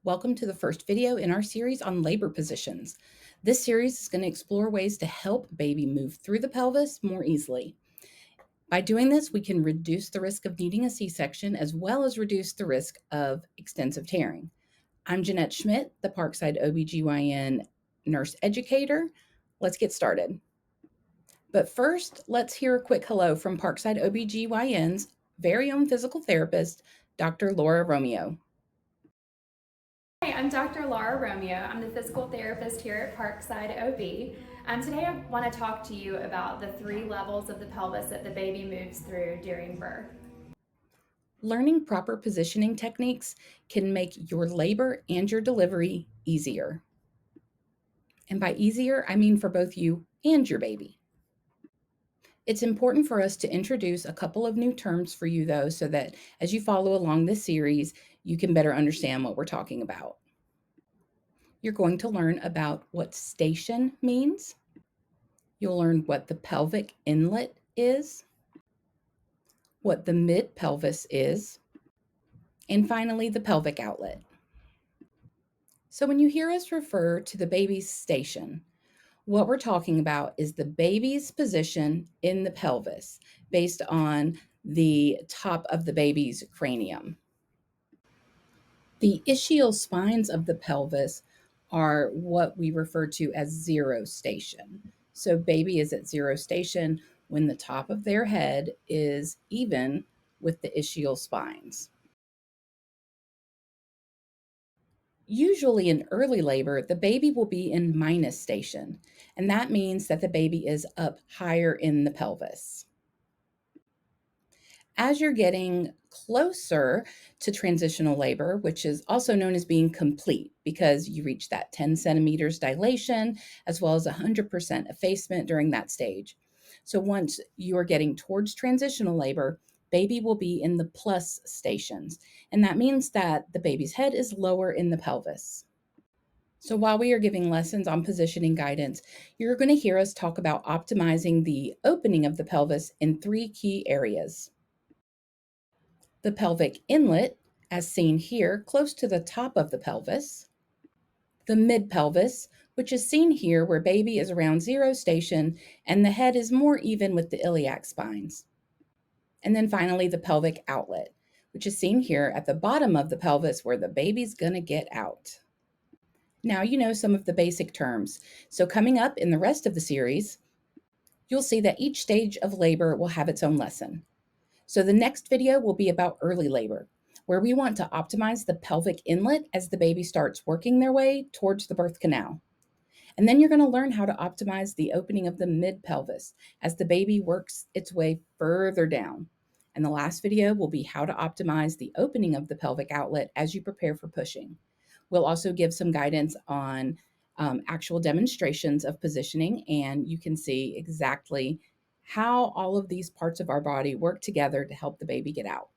Welcome to the first video in our series on labor positions. This series is going to explore ways to help baby move through the pelvis more easily. By doing this, we can reduce the risk of needing a C-section as well as reduce the risk of extensive tearing. I'm Jeanette Schmidt, the Parkside OB-GYN nurse educator. Let's get started. But first, let's hear a quick hello from Parkside OB-GYN's very own physical therapist, Dr. Laura Romeo. Hi, I'm Dr. Laura Romeo. I'm the physical therapist here at Parkside OB. Today I want to talk to you about the 3 levels of the pelvis that the baby moves through during birth. Learning proper positioning techniques can make your labor and your delivery easier. And by easier, I mean for both you and your baby. It's important for us to introduce a couple of new terms for you, though, so that as you follow along this series, you can better understand what we're talking about. You're going to learn about what station means. You'll learn what the pelvic inlet is, what the mid-pelvis is, and finally, the pelvic outlet. So when you hear us refer to the baby's station, what we're talking about is the baby's position in the pelvis based on the top of the baby's cranium. The ischial spines of the pelvis are what we refer to as zero station. So baby is at zero station when the top of their head is even with the ischial spines. Usually in early labor, the baby will be in minus station, and that means that the baby is up higher in the pelvis. As you're getting closer to transitional labor, which is also known as being complete because you reach that 10 centimeters dilation as well as 100% effacement during that stage. So once you are getting towards transitional labor, baby will be in the plus stations, and that means that the baby's head is lower in the pelvis. So while we are giving lessons on positioning guidance, you're going to hear us talk about optimizing the opening of the pelvis in 3 key areas. The pelvic inlet, as seen here, close to the top of the pelvis. The mid-pelvis, which is seen here where baby is around zero station and the head is more even with the iliac spines. And then finally, the pelvic outlet, which is seen here at the bottom of the pelvis where the baby's gonna get out. Now you know some of the basic terms. So coming up in the rest of the series, you'll see that each stage of labor will have its own lesson. So the next video will be about early labor, where we want to optimize the pelvic inlet as the baby starts working their way towards the birth canal. And then you're going to learn how to optimize the opening of the mid-pelvis as the baby works its way further down. And the last video will be how to optimize the opening of the pelvic outlet as you prepare for pushing. We'll also give some guidance on actual demonstrations of positioning, and you can see exactly how all of these parts of our body work together to help the baby get out.